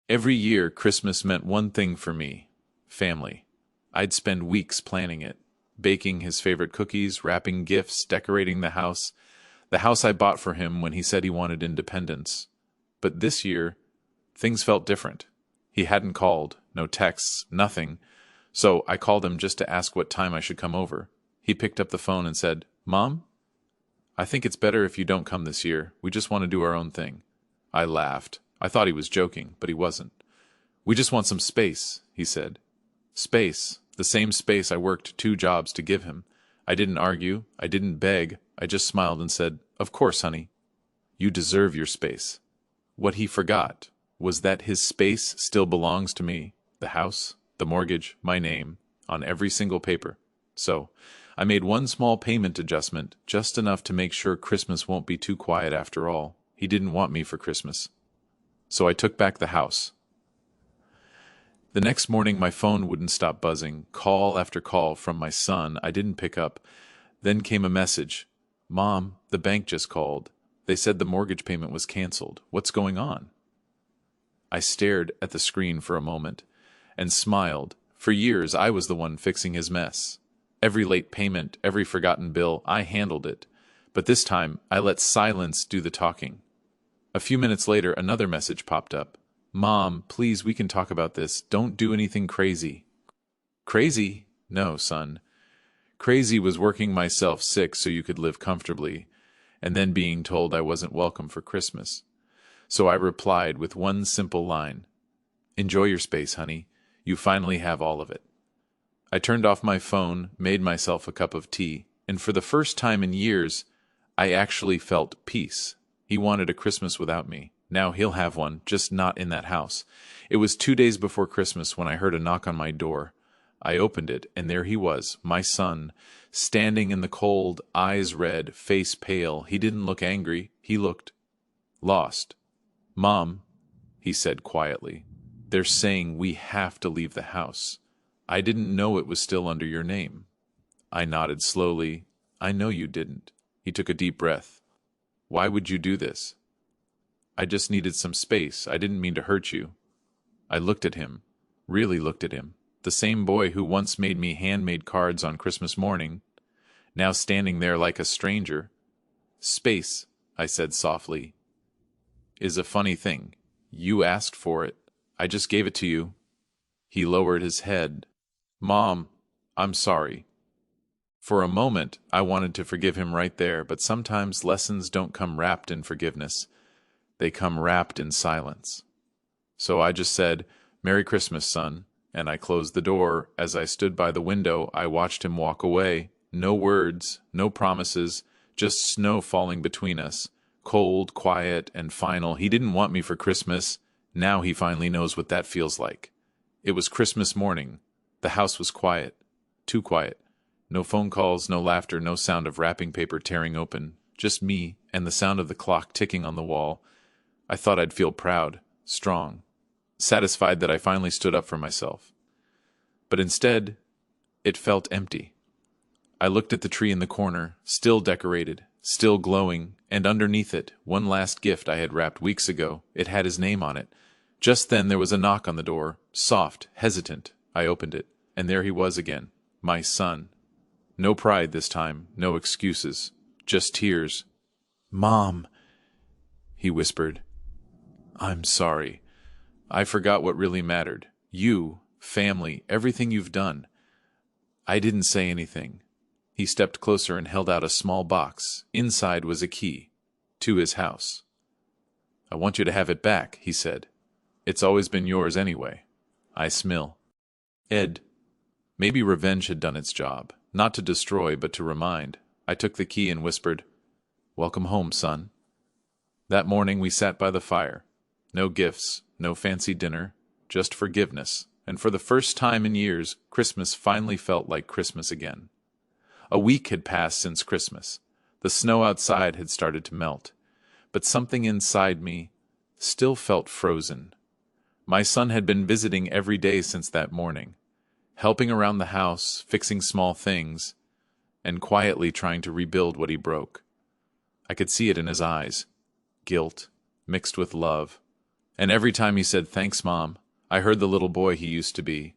Every year, Christmas meant one thing for me: family. I'd spend weeks planning it, baking his favorite cookies, wrapping gifts, decorating the house I bought for him when he said he wanted independence. But this year, things felt different. He hadn't called, no texts, nothing, so I called him just to ask what time I should come over. He picked up the phone and said, "Mom, I think it's better if you don't come this year. We just want to do our own thing." I laughed. I thought he was joking, but he wasn't. "We just want some space," he said. Space, the same space I worked 2 jobs to give him. I didn't argue, I didn't beg, I just smiled and said, "Of course, honey. You deserve your space." What he forgot was that his space still belongs to me, the house, the mortgage, my name, on every single paper. So, I made one small payment adjustment, just enough to make sure Christmas won't be too quiet after all. He didn't want me for Christmas. So I took back the house. The next morning my phone wouldn't stop buzzing, call after call from my son I didn't pick up. Then came a message. "Mom, the bank just called. They said the mortgage payment was canceled. What's going on?" I stared at the screen for a moment and smiled. For years I was the one fixing his mess. Every late payment, every forgotten bill, I handled it. But this time I let silence do the talking. A few minutes later another message popped up. "Mom, please, we can talk about this. Don't do anything crazy." Crazy? No, son. Crazy was working myself sick so you could live comfortably, and then being told I wasn't welcome for Christmas. So I replied with one simple line. "Enjoy your space, honey. You finally have all of it." I turned off my phone, made myself a cup of tea, and for the first time in years, I actually felt peace. He wanted a Christmas without me. Now he'll have one, just not in that house. It was 2 days before Christmas when I heard a knock on my door. I opened it, and there he was, my son, standing in the cold, eyes red, face pale. He didn't look angry. He looked lost. "Mom," he said quietly, "they're saying we have to leave the house. I didn't know it was still under your name." I nodded slowly. "I know you didn't." He took a deep breath. "Why would you do this?" "I just needed some space. I didn't mean to hurt you." I looked at him, really looked at him. The same boy who once made me handmade cards on Christmas morning, now standing there like a stranger. "Space," I said softly, "is a funny thing. You asked for it. I just gave it to you." He lowered his head. "Mom, I'm sorry." For a moment, I wanted to forgive him right there, but sometimes lessons don't come wrapped in forgiveness. They come wrapped in silence. So I just said, "Merry Christmas, son," and I closed the door. As I stood by the window, I watched him walk away. No words, no promises, just snow falling between us. Cold, quiet, and final. He didn't want me for Christmas. Now he finally knows what that feels like. It was Christmas morning. The house was quiet. Too quiet. No phone calls, no laughter, no sound of wrapping paper tearing open. Just me and the sound of the clock ticking on the wall. I thought I'd feel proud, strong, satisfied that I finally stood up for myself. But instead, it felt empty. I looked at the tree in the corner, still decorated, still glowing, and underneath it, one last gift I had wrapped weeks ago. It had his name on it. Just then there was a knock on the door, soft, hesitant. I opened it, and there he was again, my son. No pride this time, no excuses, just tears. "Mom," he whispered, "I'm sorry. I forgot what really mattered. You, family, everything you've done." I didn't say anything. He stepped closer and held out a small box. Inside was a key to his house. "I want you to have it back," he said. "It's always been yours anyway." I smiled. Ed. Maybe revenge had done its job. Not to destroy, but to remind. I took the key and whispered, "Welcome home, son." That morning we sat by the fire. No gifts, no fancy dinner, just forgiveness. And for the first time in years, Christmas finally felt like Christmas again. A week had passed since Christmas. The snow outside had started to melt. But something inside me still felt frozen. My son had been visiting every day since that morning, helping around the house, fixing small things, and quietly trying to rebuild what he broke. I could see it in his eyes, guilt mixed with love, And every time he said, "Thanks, Mom," I heard the little boy he used to be.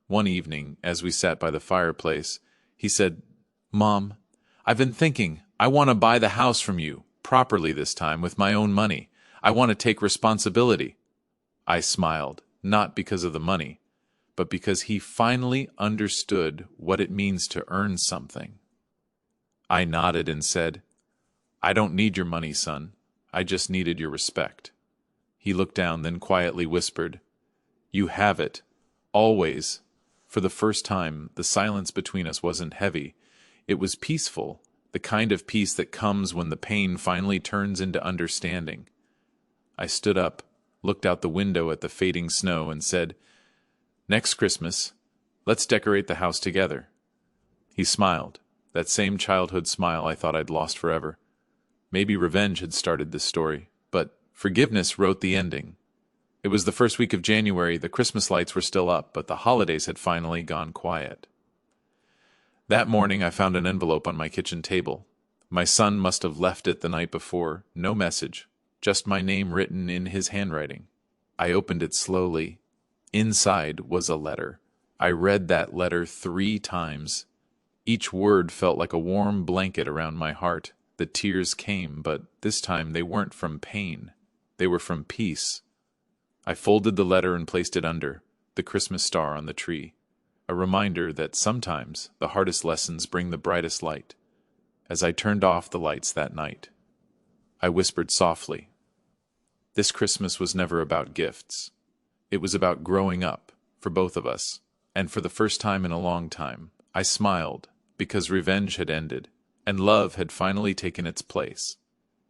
One evening, as we sat by the fireplace, he said, "Mom, I've been thinking, I want to buy the house from you, properly this time, with my own money. I want to take responsibility." I smiled, not because of the money, but because he finally understood what it means to earn something. I nodded and said, "I don't need your money, son. I just needed your respect." He looked down, then quietly whispered, "You have it. Always." For the first time, the silence between us wasn't heavy. It was peaceful, the kind of peace that comes when the pain finally turns into understanding. I stood up, looked out the window at the fading snow, and said, "Next Christmas, let's decorate the house together." He smiled, that same childhood smile I thought I'd lost forever. Maybe revenge had started this story, but forgiveness wrote the ending. It was the first week of January, the Christmas lights were still up, but the holidays had finally gone quiet. That morning I found an envelope on my kitchen table. My son must have left it the night before, no message, just my name written in his handwriting. I opened it slowly. Inside was a letter. I read that letter 3 times. Each word felt like a warm blanket around my heart. The tears came, but this time they weren't from pain. They were from peace. I folded the letter and placed it under the Christmas star on the tree, a reminder that sometimes the hardest lessons bring the brightest light. As I turned off the lights that night, I whispered softly, "This Christmas was never about gifts. It was about growing up, for both of us, and for the first time in a long time, I smiled because revenge had ended, and love had finally taken its place.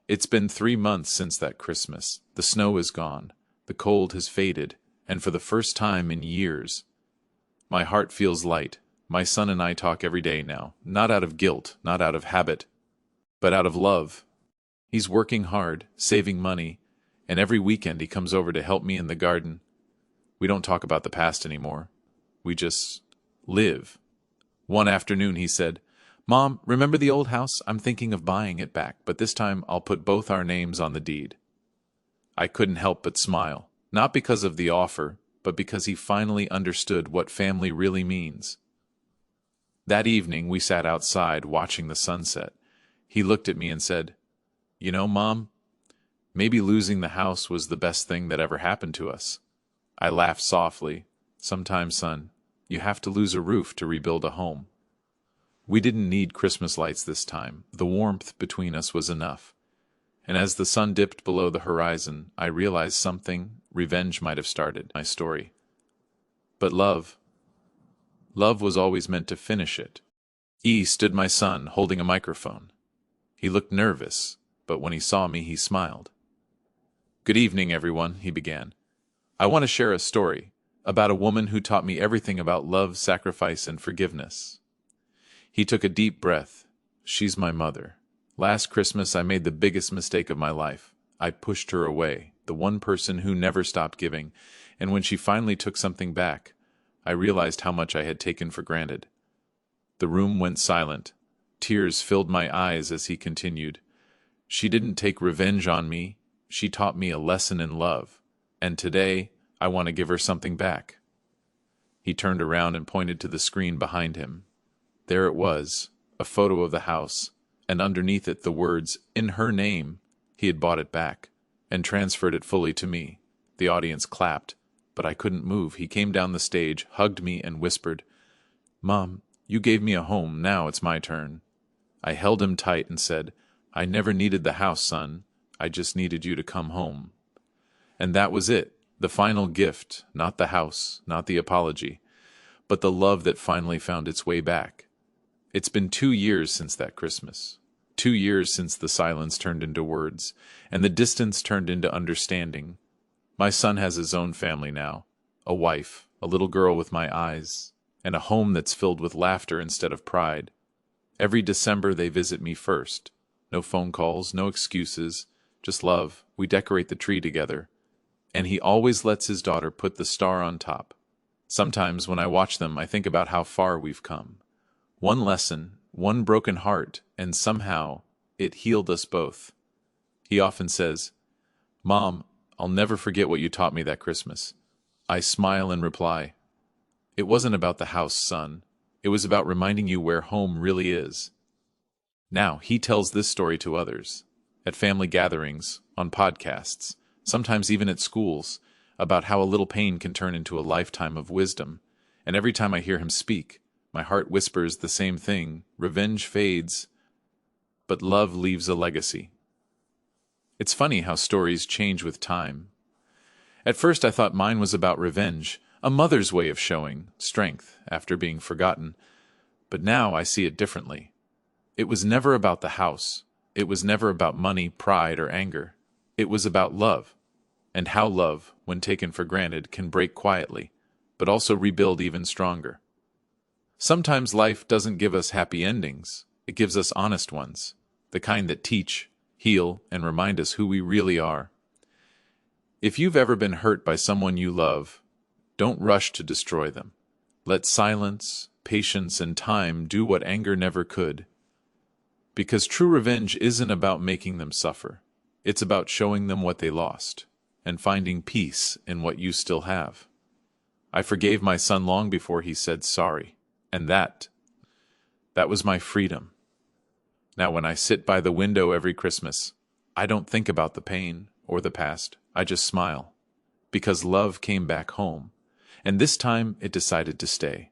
It's been 3 months since that Christmas. The snow is gone. The cold has faded, and for the first time in years, my heart feels light. My son and I talk every day now, not out of guilt, not out of habit, but out of love. He's working hard, saving money, and every weekend he comes over to help me in the garden. We don't talk about the past anymore. We just live. One afternoon he said, "Mom, remember the old house? I'm thinking of buying it back, but this time I'll put both our names on the deed." I couldn't help but smile, not because of the offer, but because he finally understood what family really means. That evening we sat outside watching the sunset. He looked at me and said, "You know, Mom, maybe losing the house was the best thing that ever happened to us." I laughed softly. "Sometimes, son, you have to lose a roof to rebuild a home." We didn't need Christmas lights this time. The warmth between us was enough. And as the sun dipped below the horizon, I realized something revenge might have started my story. But love was always meant to finish it. Stood my son, holding a microphone. He looked nervous, but when he saw me, he smiled. "Good evening, everyone," he began. "I want to share a story about a woman who taught me everything about love, sacrifice, and forgiveness." He took a deep breath. "She's my mother. Last Christmas, I made the biggest mistake of my life. I pushed her away, the one person who never stopped giving, and when she finally took something back, I realized how much I had taken for granted." The room went silent. Tears filled my eyes as he continued. "She didn't take revenge on me. She taught me a lesson in love. And today, I want to give her something back." He turned around and pointed to the screen behind him. There it was, a photo of the house, and underneath it the words, "In her name." He had bought it back, and transferred it fully to me. The audience clapped, but I couldn't move. He came down the stage, hugged me, and whispered, "Mom, you gave me a home, now it's my turn." I held him tight and said, "I never needed the house, son. I just needed you to come home." And that was it, the final gift, not the house, not the apology, but the love that finally found its way back. It's been 2 years since that Christmas. 2 years since the silence turned into words, and the distance turned into understanding. My son has his own family now, a wife, a little girl with my eyes, and a home that's filled with laughter instead of pride. Every December they visit me first. No phone calls, no excuses, just love. We decorate the tree together. And he always lets his daughter put the star on top. Sometimes when I watch them, I think about how far we've come. One lesson, one broken heart, and somehow it healed us both. He often says, "Mom, I'll never forget what you taught me that Christmas. I smile and reply, it wasn't about the house, son. It was about reminding you where home really is. Now, he tells this story to others, at family gatherings, on podcasts, sometimes even at schools, about how a little pain can turn into a lifetime of wisdom. And every time I hear him speak, my heart whispers the same thing: revenge fades, but love leaves a legacy. It's funny how stories change with time. At first I thought mine was about revenge, a mother's way of showing strength after being forgotten. But now I see it differently. It was never about the house. It was never about money, pride, or anger. It was about love, and how love, when taken for granted, can break quietly, but also rebuild even stronger. Sometimes life doesn't give us happy endings. It gives us honest ones, the kind that teach, heal, and remind us who we really are. If you've ever been hurt by someone you love, don't rush to destroy them. Let silence, patience, and time do what anger never could. Because true revenge isn't about making them suffer. It's about showing them what they lost, and finding peace in what you still have. I forgave my son long before he said sorry, and that was my freedom. Now when I sit by the window every Christmas, I don't think about the pain or the past. I just smile, because love came back home, and this time it decided to stay.